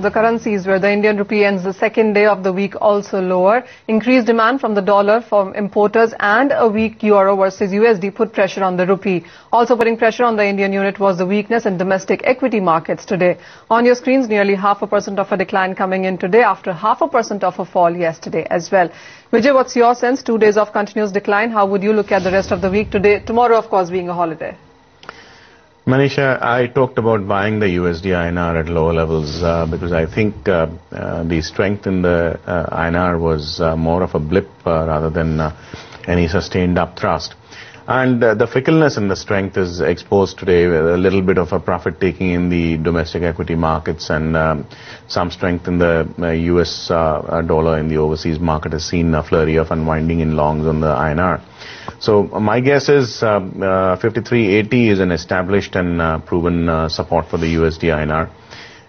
The currencies where the Indian rupee ends the second day of the week also lower. Increased demand from the dollar from importers and a weak euro versus USD put pressure on the rupee. Also putting pressure on the Indian unit was the weakness in domestic equity markets today. On your screens, nearly 0.5% of a decline coming in today after 0.5% of a fall yesterday as well. Vijay, what's your sense? 2 days of continuous decline. How would you look at the rest of the week today? Tomorrow, of course, being a holiday. Manisha, I talked about buying the USD INR at lower levels because I think the strength in the INR was more of a blip rather than any sustained upthrust. And the fickleness in the strength is exposed today with a little bit of a profit taking in the domestic equity markets, and some strength in the US dollar in the overseas market has seen a flurry of unwinding in longs on the INR. So my guess is 53.80 is an established and proven support for the USD INR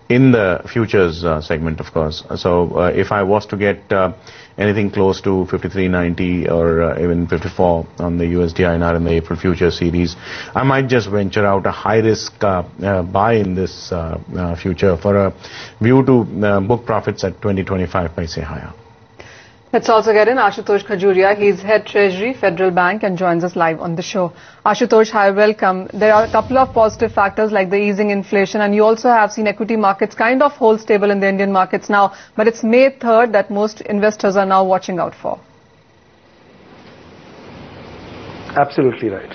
in the futures segment, of course. So if I was to get anything close to 53.90 or even 54 on the USD INR in the April future series, I might just venture out a high risk buy in this future for a view to book profits at 20-25 paise higher. Let's also get in Ashutosh Khajuria. He's Head Treasury, Federal Bank, and joins us live on the show. Ashutosh, hi, welcome. There are a couple of positive factors like the easing inflation, and you also have seen equity markets kind of hold stable in the Indian markets now. But it's May 3rd that most investors are now watching out for. Absolutely right.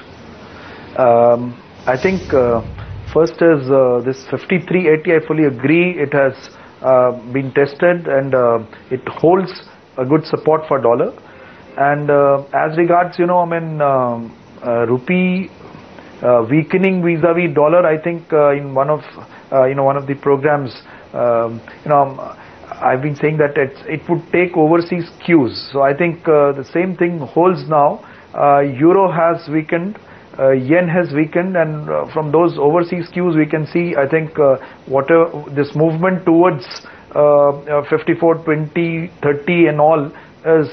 I think first is this 53.80. I fully agree. It has been tested and it holds a good support for dollar, and as regards rupee weakening vis-a-vis dollar, I think in one of the programs I've been saying that it would take overseas cues. So I think the same thing holds now. Euro has weakened, yen has weakened, and from those overseas cues we can see, I think whatever this movement towards 54, 20, 30 and all is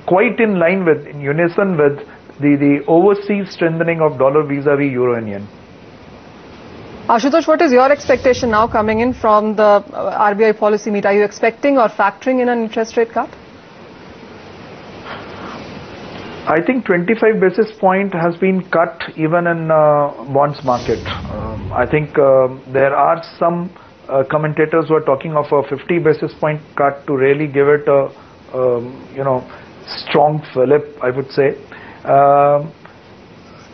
quite in line with, in unison with the overseas strengthening of dollar vis-a-vis euro and yen. Ashutosh, what is your expectation now coming in from the RBI policy meet? Are you expecting or factoring in an interest rate cut? I think 25 basis point has been cut even in bonds market. I think there are some commentators who are talking of a 50 basis point cut to really give it a strong fillip, I would say.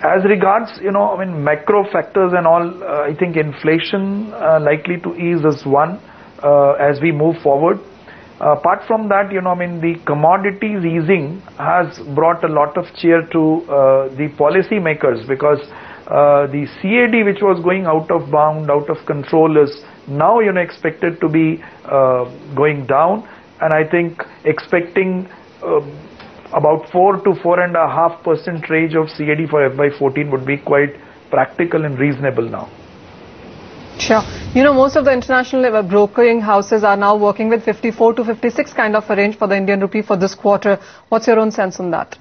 As regards macro factors and all, I think inflation likely to ease is one as we move forward. Apart from that, the commodities easing has brought a lot of cheer to the policy makers, because the CAD, which was going out of bound, out of control, is now expected to be going down, and I think expecting about 4 to 4.5% range of CAD for FY14 would be quite practical and reasonable now. Sure. Most of the international brokering houses are now working with 54 to 56 kind of a range for the Indian rupee for this quarter. What's your own sense on that?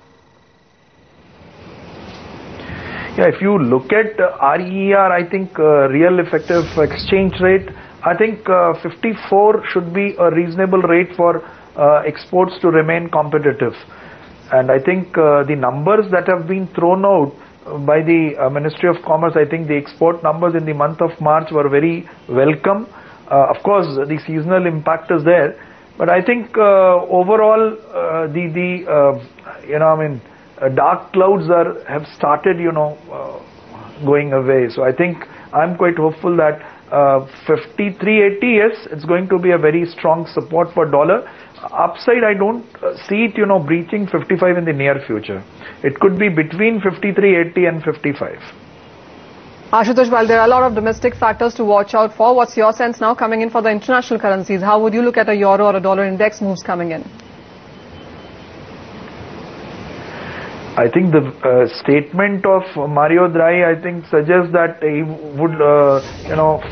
Yeah, if you look at RER, I think real effective exchange rate, I think 54 should be a reasonable rate for exports to remain competitive. And I think the numbers that have been thrown out by the Ministry of Commerce, I think the export numbers in the month of March were very welcome. Of course, the seasonal impact is there, but I think overall dark clouds have started, going away. So I think I'm quite hopeful that 53.80, yes, it's going to be a very strong support for dollar. Upside, I don't see it, breaching 55 in the near future. It could be between 53.80 and 55. Ashutosh, while there are a lot of domestic factors to watch out for, what's your sense now coming in for the international currencies? How would you look at a euro or a dollar index moves coming in? I think the statement of Mario Draghi, I think, suggests that he would,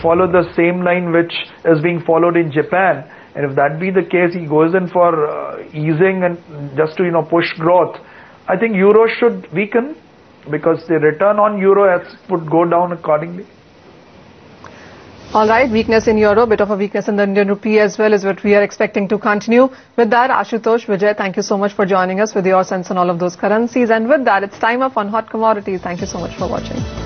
follow the same line which is being followed in Japan. And if that be the case, he goes in for easing and just to, push growth. I think euro should weaken because the return on euro would go down accordingly. All right, weakness in euro, bit of a weakness in the Indian rupee as well is what we are expecting to continue. With that, Ashutosh, Vijay, thank you so much for joining us with your sense on all of those currencies. And with that, it's time up on Hot Commodities. Thank you so much for watching.